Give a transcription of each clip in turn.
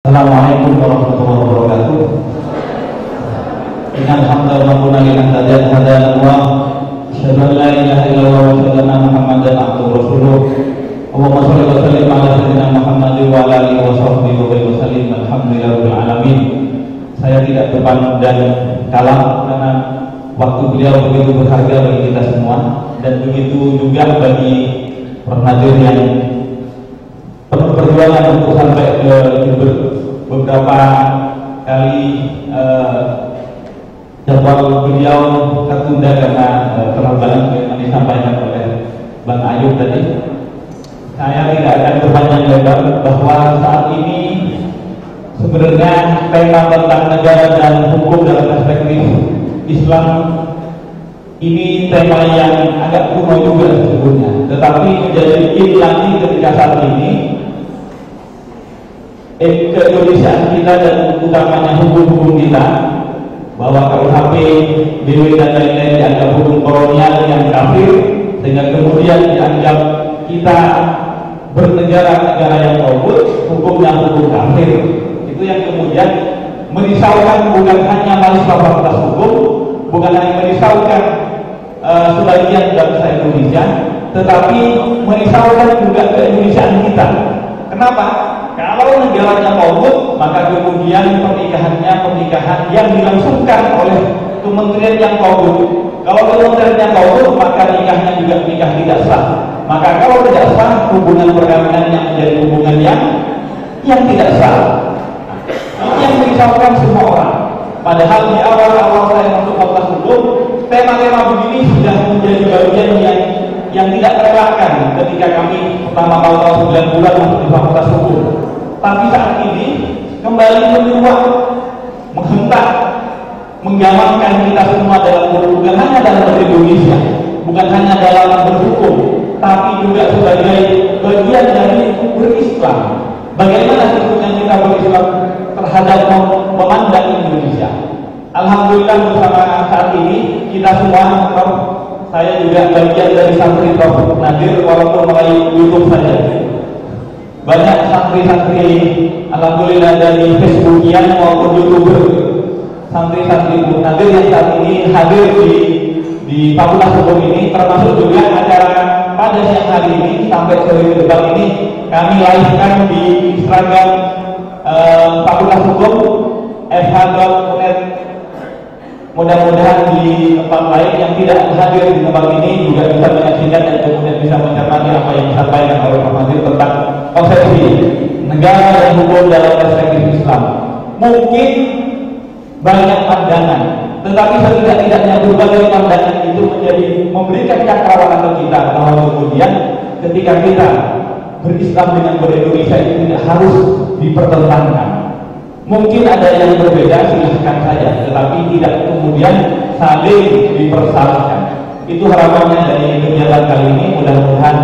Assalamualaikum warahmatullahi wabarakatuh. Innal hamdalillah liman hadana wa asyhadu an la ilaha illallah wa asyhadu anna Muhammadan abduhu wa rasuluh. Allahumma shalli wa sallim ala sayyidina Muhammadin wa ala alihi wa sahbihi wa sallim. Alhamdulillahirabbil alamin. Saya tidak berpanu dan kalah karena waktu beliau begitu berharga bagi kita semua dan begitu juga bagi penadir yang penuh perjuangan untuk sampai ke beberapa kali jadwal beliau tertunda karena terlalu banyak yang disampaikan oleh Bang Ayub tadi. Saya tidak akan berpanjang lebar bahwa saat ini sebenarnya tema tentang negara dan hukum dalam perspektif Islam ini tema yang agak kuno juga sebetulnya, tetapi menjadi in lagi ketika saat ini keindonesiaan kita dan utamanya hukum-hukum kita, bahwa KUHP, BW dan lain-lain dianggap hukum kolonial yang kafir, sehingga kemudian dianggap kita bernegara-negara yang tauhid, hukumnya hukum kafir. Itu yang kemudian merisaukan bukan hanya mahasiswa fakultas hukum, bukan hanya merisaukan sebagian bangsa Indonesia, tetapi merisaukan juga keindonesiaan kita. Kenapa? Kalau negaranya tauhid, maka kemudian pernikahan yang dilangsungkan oleh kementerian yang tauhid. Kalau kementeriannya tauhid, maka nikahnya juga nikah tidak sah. Maka kalau tidak sah, hubungan perkawinan yang menjadi hubungan yang tidak sah. Ini yang merisaukan semua orang. Padahal di awal-awal saya masuk fakultas hukum, tema-tema begini sudah menjadi bagian yang tidak terelakkan ketika kami pertama tahun 9 bulan masuk di fakultas hukum. Tapi saat ini kembali menyeruak, menghentak, menggamalkan kita semua dalam bukan hanya dalam Indonesia, bukan hanya dalam berhukum, tapi juga sebagai bagian dari berislam. Bagaimana sebetulnya kita berislam terhadap memandang Indonesia? Alhamdulillah bersama saat ini kita semua, saya juga bagian dari santri Prof. Nadir walaupun melalui YouTube saja. Banyak santri-santri alhamdulillah dari Facebookian maupun YouTuber, santri-santri Nadir yang saat ini hadir di Fakultas Hukum ini, termasuk juga acara pada siang hari ini sampai sore depan ini kami live-kan di Instagram Fakultas Hukum fh.net. Mudah-mudahan di tempat lain yang tidak hadir di tempat ini juga bisa menyaksikan dan kemudian bisa mencermati apa yang disampaikan oleh Pak Madir tentang konsepsi negara dan hukum dalam perspektif Islam. Mungkin banyak pandangan, tetapi setidak-tidaknya berbagai pandangan itu menjadi memberikan cakrawala ke kita bahwa kemudian ketika kita berislam dengan berindonesia itu tidak harus dipertentangkan. Mungkin ada yang berbeda, silahkan saja, tetapi tidak kemudian saling dipersalahkan. Itu harapannya dari kegiatan kali ini. Mudah-mudahan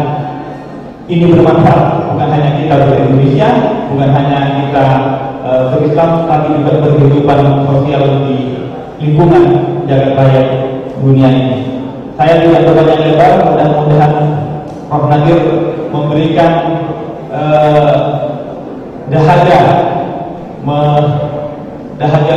ini bermanfaat, bukan hanya kita berindonesia, bukan hanya kita berislam, tapi juga berkehidupan sosial di lingkungan jagat raya dunia ini. Saya tidak berpanjang lebar, mudah-mudahan Prof. Nadir memberikan dahaga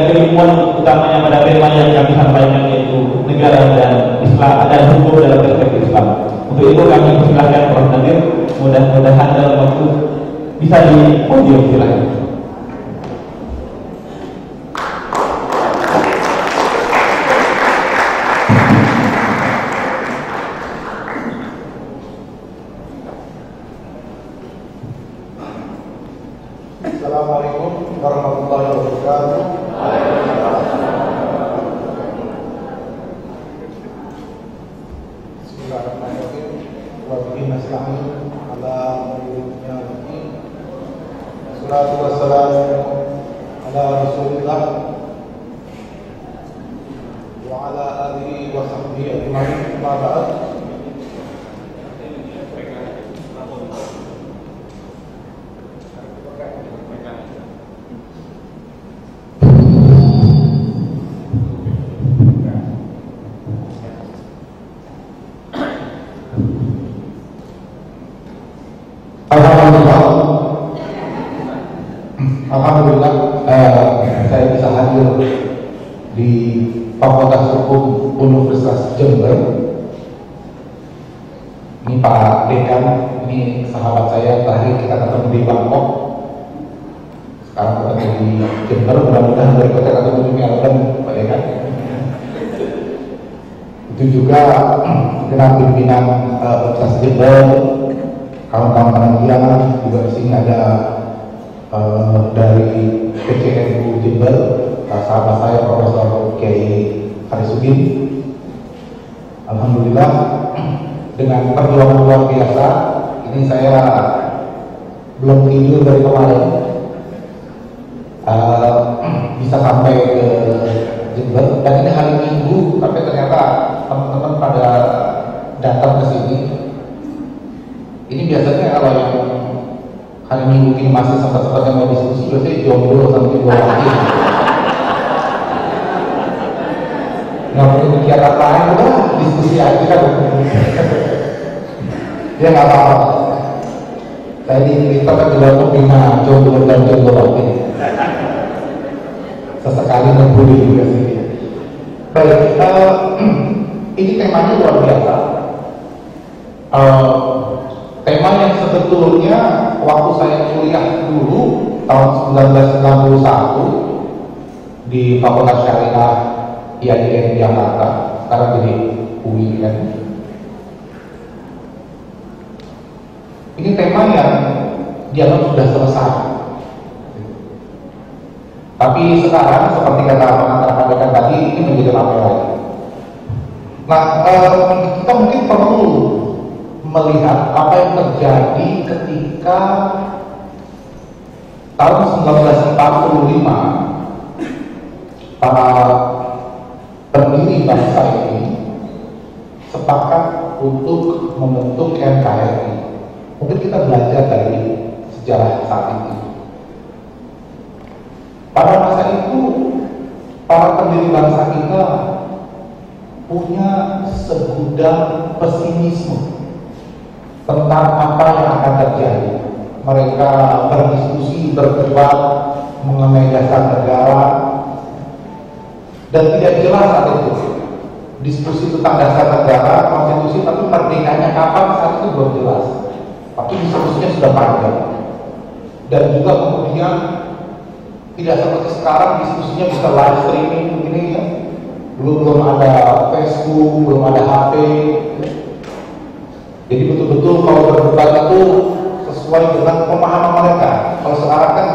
keilmuan utamanya pada tema yang kami sampaikan, yaitu negara dan Islam dan hukum dalam perspektif Islam. Untuk itu kami persilahkan Prof. Nadir, mudah-mudahan dalam waktu bisa di podium, silakan. Assalamualaikum warahmatullahi wabarakatuh. Bismillahirrahmanirrahim. Wa bihi nasta'in ala umurina waddin. Wassalatu wassalamu ala Rasulillah wa ala alihi wa sahbihi ajma'in. Amma ba'd. Alhamdulillah alhamdulillah saya bisa hadir di Fakultas Hukum Universitas Jember. Ini Pak Dekan, ini sahabat saya, tadi kita ketemu di Bangkok, sekarang ketemu di Jember, mudah-mudahan berikutnya ketemu di Melbourne, Pak Dekan. Itu juga dengan pimpinan Universitas Jember, kawan-kawan yang juga di sini ada dari PCNU Jember, sahabat saya Profesor Kiai Harisudin. Alhamdulillah dengan perjuangan luar biasa ini saya belum tidur dari kemarin, bisa sampai ke Jember, dan ini hari Minggu tapi ternyata teman-teman pada datang ke sini. Ini biasanya kalau yang hari Minggu ini masih sempat-sempatnya mau diskusi, biasanya jomblo sampai 2 hari. Nggak perlu kegiatan lain, udah diskusi aja kan. Ya nggak apa-apa. Saya di Twitter kan juga membina jomblo dan jomblo ini. Sesekali membuli juga sih. Baik, ini temanya luar biasa. Tema yang sebetulnya waktu saya kuliah dulu tahun 1961 di Fakultas Syariah IAIN Jakarta, sekarang jadi UIN. Ini tema yang dianggap sudah selesai. Tapi sekarang seperti kata pengantar sampaikan tadi, ini menjadi ramai lagi. Nah, kita mungkin perlu melihat apa yang terjadi ketika tahun 1945 para pendiri bangsa ini sepakat untuk membentuk NKRI. Mungkin kita belajar dari sejarah saat itu. Pada masa itu para pendiri bangsa kita punya segudang pesimisme tentang apa yang akan terjadi. Mereka berdiskusi, berdebat mengenai dasar negara, dan tidak jelas saat itu diskusi tentang dasar negara, konstitusi, tapi merdekanya kapan saat itu belum jelas. Tapi diskusinya sudah panjang, dan juga kemudian tidak seperti sekarang diskusinya bisa live streaming begini ya. Belum ada Facebook, belum ada HP. Jadi betul-betul kalau berdebat itu sesuai dengan pemahaman mereka. Kalau sekarang kan,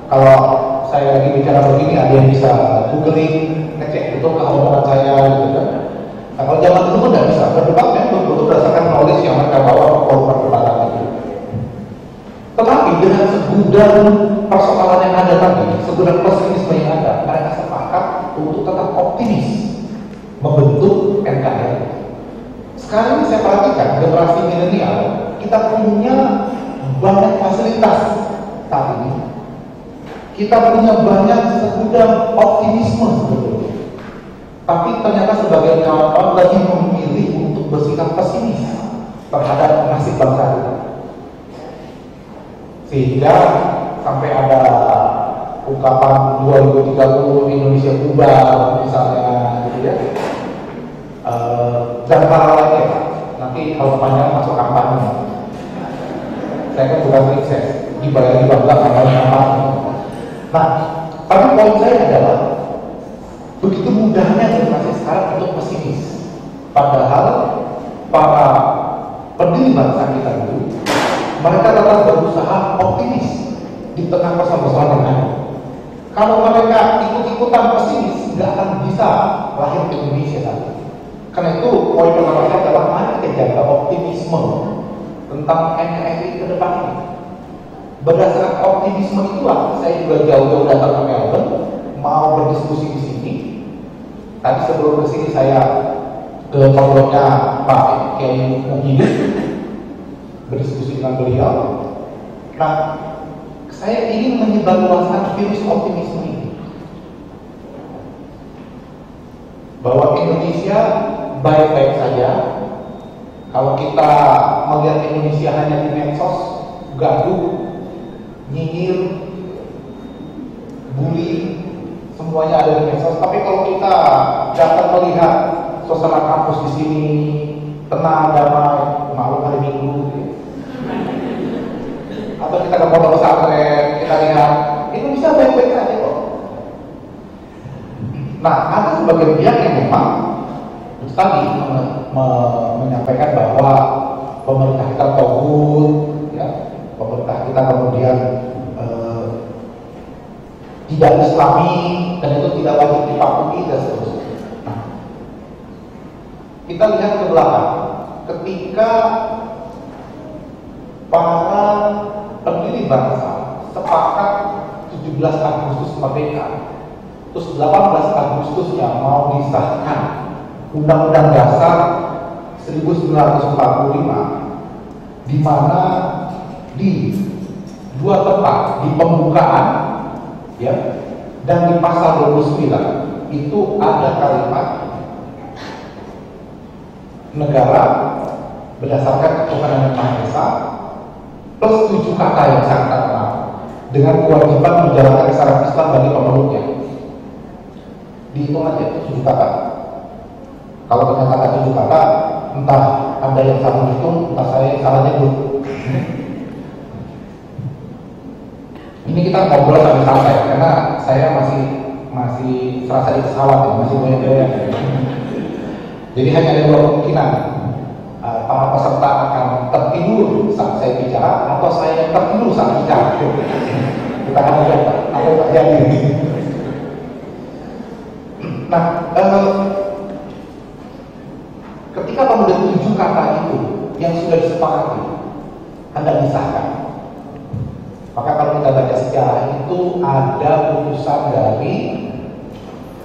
kalau saya lagi bicara begini, ada yang bisa googling, ngecek betul keomongan saya, gitu kan. Nah, kalau zaman dulu kan tidak bisa berdebat, kan betul-betul berdasarkan knowledge yang mereka bawa ke perdebatan itu. Tetapi dengan segudang persoalan yang ada tadi, segudang pesimisme yang ada, mereka sepakat untuk tetap optimis membentuk NKRI. Sekarang ini saya perhatikan generasi milenial, kita punya banyak fasilitas saat ini. Kita punya banyak segudang optimisme sebetulnya. Tapi ternyata sebagian kawan-kawan lagi memilih untuk bersikap pesimis terhadap nasib bangsa kita. Sehingga sampai ada ungkapan 2030 Indonesia bubar misalnya, gitu ya. Dan hal lainnya, nanti kalau panjang masuk kampanye. Saya kan bukan sukses, dibayar di bangga kampanye. Nah, tapi poin saya adalah begitu mudahnya generasi sekarang untuk pesimis. Padahal para pendiri bangsa kita itu, mereka tetap berusaha optimis di tengah persoalan yang ada. Kalau mereka ikut-ikutan pesimis, nggak akan bisa lahir di Indonesia tadi. Karena itu poin pertama saya adalah mari kita jaga optimisme tentang NKRI ke depan ini. Berdasarkan optimisme itulah saya juga jauh-jauh datang ke Melbourne, mau berdiskusi di sini. Tadi sebelum ke sini saya ke pondoknya Pak Kiai Muhyiddin, berdiskusi dengan beliau. Nah, saya ingin menyebarluaskan virus optimisme ini, bahwa Indonesia baik-baik saja. Kalau kita melihat Indonesia hanya di medsos, gaduh, nyinyir, bully, semuanya ada di medsos. Tapi kalau kita datang melihat suasana kampus di sini tenang, damai, maklum hari Minggu, gitu. Atau kita ke pondok pesantren, kita lihat Indonesia baik-baik aja kok. Nah, ada sebagian pihak yang memang tadi menyampaikan bahwa pemerintah kita togut, ya, pemerintah kita kemudian tidak Islami dan itu tidak wajib dipatuhi dan seterusnya. Nah, kita lihat ke belakang, ketika para pendiri bangsa sepakat 17 Agustus merdeka, terus 18 Agustusnya mau disahkan Undang-Undang Dasar 1945, di mana di dua tempat, di pembukaan ya dan di pasal 29 itu ada kalimat negara berdasarkan ketuhanan yang Maha Esa plus 7 kata yang sangat terkenal dengan kewajiban menjalankan syariat Islam bagi pemeluknya. Dihitung aja 7 kata. Kalau ternyata ada 7 kata, entah Anda yang salah hitung, entah saya yang salah nyebut. Ini kita ngobrol sambil santai karena saya masih serasa di pesawat ya, masih goyang-goyang. Jadi hanya ada 2 kemungkinan. Para peserta akan tertidur saat saya bicara atau saya tertidur saat bicara. Kita akan lihat apa yang terjadi. Nah, ketika kemudian 7 kata itu yang sudah disepakati Anda disahkan, maka kalau kita baca sejarah itu ada putusan dari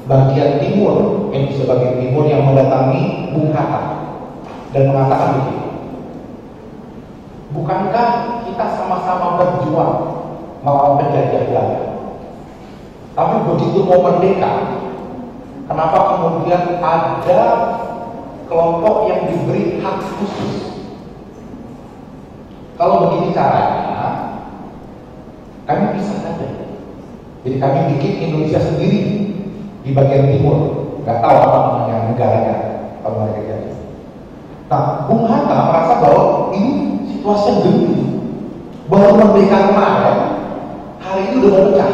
bagian timur, Indonesia bagian timur yang mendatangi Bung Hatta dan mengatakan begini, bukankah kita sama-sama berjuang melawan penjajah Belanda, tapi begitu mau merdeka, kenapa kemudian ada kelompok yang diberi hak khusus? Kalau begini caranya, kami bisa saja. Jadi kami bikin Indonesia sendiri di bagian timur, nggak tahu apa namanya negaranya kalau mereka jadi. Nah, Bung Hatta merasa bahwa ini situasi yang genting, baru merdeka kemarin, hari ini udah mau pecah.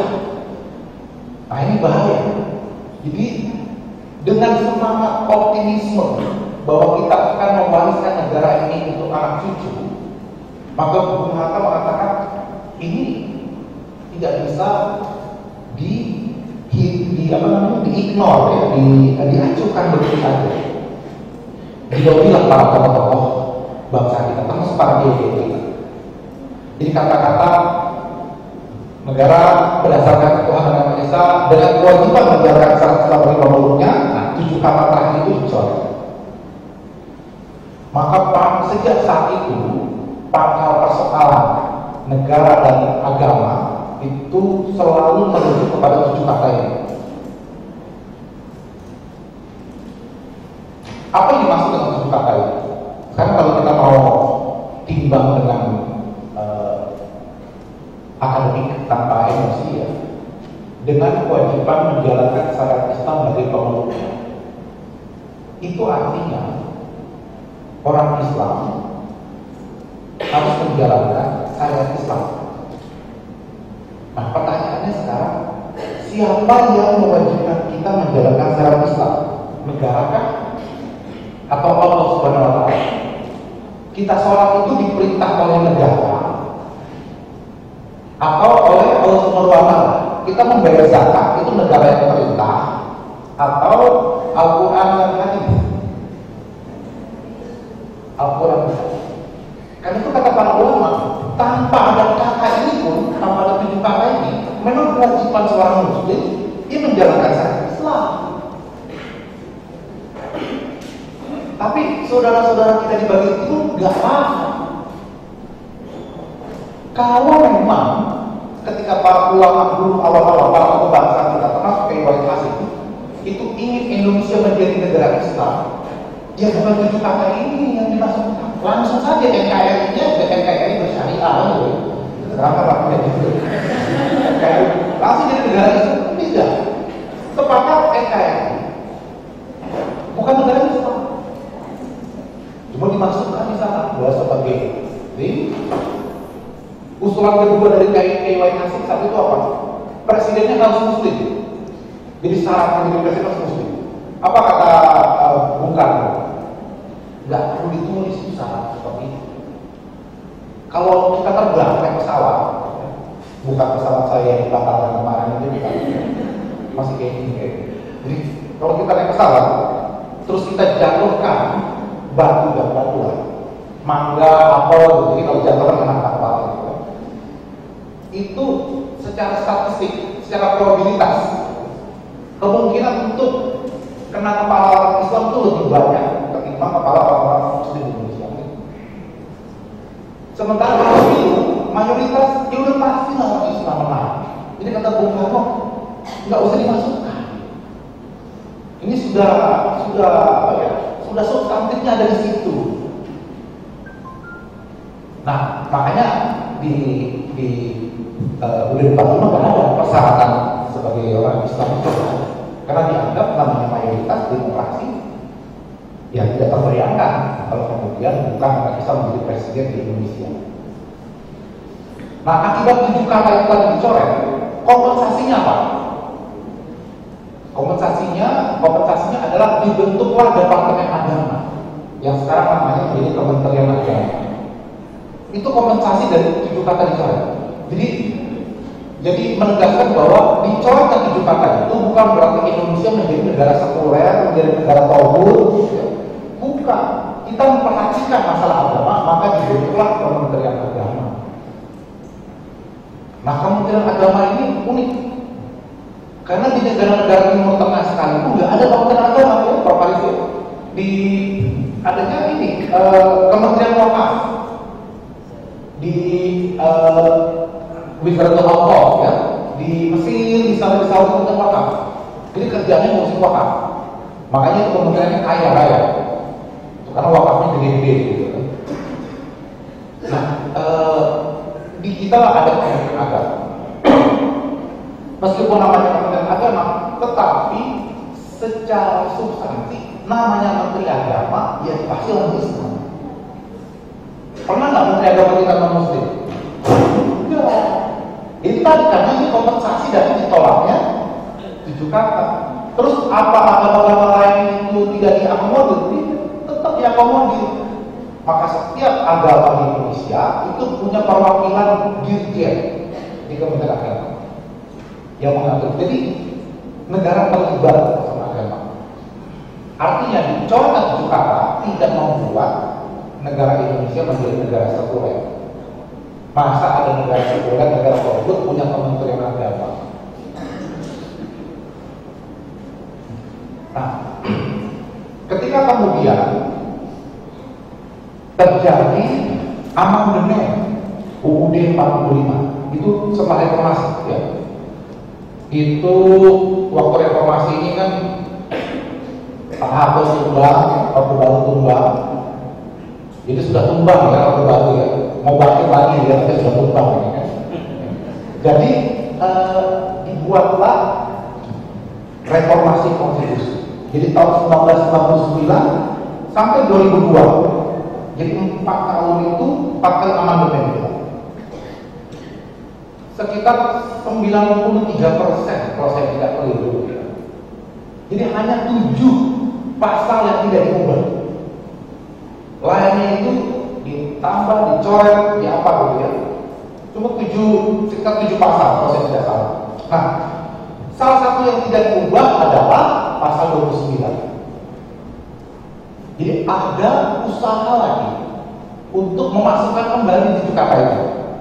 Nah ini bahaya. Jadi dengan semangat optimisme bahwa kita akan mewariskan negara ini untuk anak cucu, maka Bung Hatta mengatakan ini tidak bisa diignore ya, diacuhkan begitu saja. Dilobilah para tokoh-tokoh bangsa kita, termasuk para diri kita. Jadi kata-kata negara berdasarkan ketuhanan yang Maha Esa dengan kewajiban menjalankan syariat Islam bagi pemeluknya. Nah, 7 kata terakhir itu dicoret. Maka sejak saat itu pangkal persoalan negara dan agama itu selalu merujuk kepada 7 kata ini. Apa yang dimaksud dengan 7 kata ini? Sekarang kalau kita mau timbang dengan akademik tanpa emosi ya, dengan kewajiban menjalankan syariat Islam bagi pemeluknya, itu artinya orang Islam harus menjalankan syariat Islam. Nah, pertanyaannya sekarang, siapa yang mewajibkan kita menjalankan syariat Islam? Negara kah? Atau Allah Subhanahu wa Ta'ala? Kita sholat itu diperintah oleh negara atau oleh Allah Subhanahu wa Ta'ala? Kita membayar zakat itu negara yang perintah atau Al-Quran yang hadis? Al-Quran. Karena itu kata para ulama, tanpa ada kata ini pun, tanpa ada 7 kata ini, menurut kewajiban seorang muslim, dia menjalankan syariat Islam. Tapi saudara-saudara kita di bagian itu nggak paham. Kalau memang ketika para ulama dulu awal-awal para tokoh bangsa kita termasuk kayak Wahid Hasim itu ingin Indonesia menjadi negara Islam, ya bukan 7 kata ini yang dimasukkan. Langsung saja NKRI-nya NKRI bersyariah, sekarang kan waktunya gitu. Langsung jadi negara Islam. Poin kedua dari KY Hasim saat itu apa? Presidennya harus muslim. Jadi syarat menjadi presiden harus muslim. Apa kata Bung Karno? Nggak perlu ditulis syarat seperti itu. Kalau kita terbang naik pesawat, bukan pesawat saya yang dibatalkan kemarin itu bukan, masih kayak gini. Jadi kalau kita naik pesawat, terus kita jatuhkan batu dan batuan, mangga, apel, gitu, kita jatuhkan kena kapal. Itu secara statistik, secara probabilitas, kemungkinan untuk kena kepala orang Islam itu lebih banyak ketimbang kepala orang-orang Muslim di Indonesia. Sementara kalau itu mayoritas, ya udah pasti lah orang Islam menang. Jadi kata Bung Karno, nggak usah dimasukkan. Ini sudah apa ya? Sudah substantifnya dari situ. Nah, makanya di Udah 45 kan ada persyaratan sebagai orang Islam itu, karena dianggap namanya mayoritas demokrasi yang tidak terbayangkan kalau kemudian bukan orang Islam menjadi presiden di Indonesia. Nah, akibat 7 kata yang tadi dicoret, kompensasinya apa? Kompensasinya adalah dibentuklah Departemen Agama yang sekarang namanya menjadi Kementerian Agama. Itu kompensasi dari 7 kata dicoret. Jadi menegaskan bahwa dicoretnya 7 kata itu bukan berarti Indonesia menjadi negara sekuler, menjadi negara tauhid. Bukan. Kita memperhatikan masalah agama, maka dibentuklah Kementerian Agama. Nah, Kementerian Agama ini unik. Karena di negara-negara Timur Tengah sekalipun nggak ada Kementerian Agama, ya, Prof. Alif. Adanya ini Kementerian Wakaf di Wizaratul Awqaf, ya, di Mesir, di Saudi itu wakaf. Jadi kerjanya ngurusin wakaf. Makanya itu kementeriannya kaya raya. Karena wakafnya gede-gede gitu. Nah, di kita ada Kementerian Agama. Meskipun namanya Kementerian Agama, tetapi secara substansi namanya Menteri Agama ya pasti orang Islam. Pernah nggak Menteri Agama kita non-Muslim? Enggak. Itu tadi karena ini kompensasi dari ditolaknya 7 kata. Terus apa agama-agama lain itu tidak diakomodir? Tetap diakomodir. Maka setiap agama di Indonesia itu punya perwakilan dirjen di Kementerian Agama yang mengatur. Jadi negara terlibat sama agama. Artinya dicoret 7 kata tidak membuat negara Indonesia menjadi negara sekuler. Masa ada negara sekuler, negara tauhid punya Kementerian Agama? Nah, ketika kemudian terjadi amandemen UUD 45, itu setelah reformasi, ya. Itu waktu reformasi ini kan Pak Harto tumbang, Orde Baru tumbang. Jadi sudah tumbang ya Orde Baru ya. Mau bangkit lagi ya, tapi sudah tumbang ya, kan? Jadi dibuatlah reformasi konstitusi. Jadi tahun 1999 sampai 2002. Jadi 4 tahun itu 4 kali amandemen gitu. Sekitar 93% kalau saya tidak keliru. Jadi hanya 7 pasal yang tidak diubah. Lainnya itu ditambah, dicoret, ya apa gitu ya. Cuma sekitar 7 pasal kalau saya tidak salah. Nah, salah satu yang tidak diubah adalah pasal 29. Jadi ada usaha lagi untuk memasukkan kembali 7 kata itu.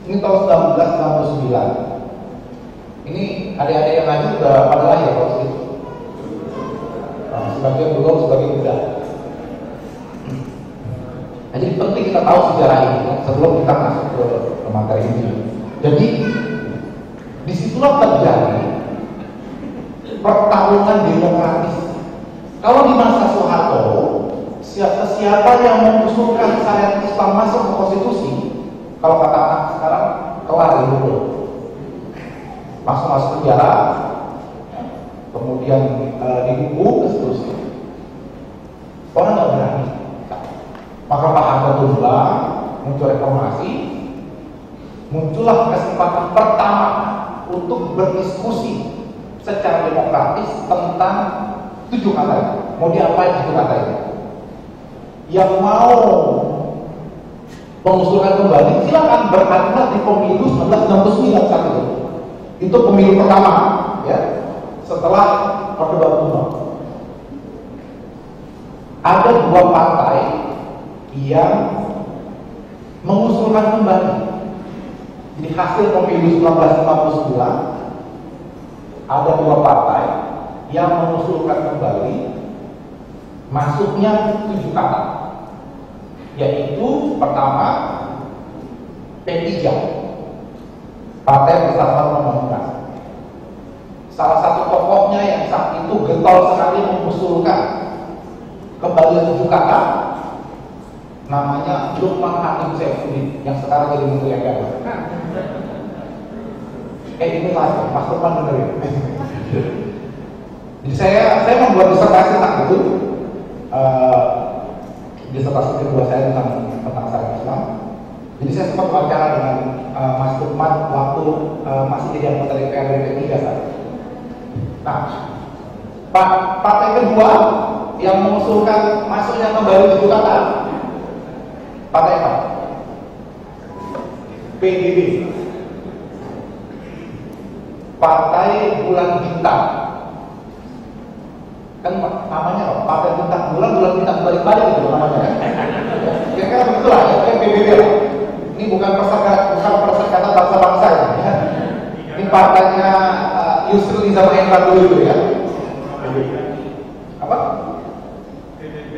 Ini tahun 1969. Ini adik-adik yang ngaji sudah pada lahir tahun segitu. Nah, sebagian belum, sebagian udah. Nah, jadi penting kita tahu sejarah ini ya, sebelum kita masuk ke materi ini. Jadi disitulah terjadi pertarungan demokratis. Kalau di masa Soeharto, siapa yang mengusulkan syariat Islam masuk ke konstitusi, kalau kata anak sekarang kelar dulu, masuk penjara, kemudian dihukum dan seterusnya. Orang nggak berani. Maka Pak Harto tumbang, muncul reformasi, muncullah kesempatan pertama untuk berdiskusi secara demokratis tentang 7 kata ini. Mau diapain 7 kata ini? Yang mau mengusulkan kembali silakan berhadirlah di pemilu 1969 saat itu. Itu pemilu pertama, ya, setelah Orde Baru. Ada 2 partai yang mengusulkan kembali. Jadi hasil pemilu 1959 ada 2 partai yang mengusulkan kembali masuknya 7 kata, yaitu pertama P3, Partai Persatuan Pembangunan. Salah satu tokohnya yang saat itu getol sekali mengusulkan kembali 7 kata, namanya Lukman Hakim Saifuddin yang sekarang jadi Menteri Agama. Ini lah, Mas Lukman dengerin. Jadi saya membuat disertasi tentang itu. Disertasi kedua saya tentang syariat Islam. Jadi saya sempat wawancara dengan Mas Lukman waktu masih jadi anggota DPR P3 saat. Nah, partai kedua yang mengusulkan masuknya kembali 7 kata, partai apa? PBB, Partai Bulan Bintang. Kan namanya Partai Bintang Bulan Bintang balik-balik gitu namanya kan. Kira-kira begitulah ya, kayak PBB lah. Ini bukan perserikatan bangsa-bangsa ya. Ini partainya Yusril Iza Mahendra dulu itu ya. Apa? PBB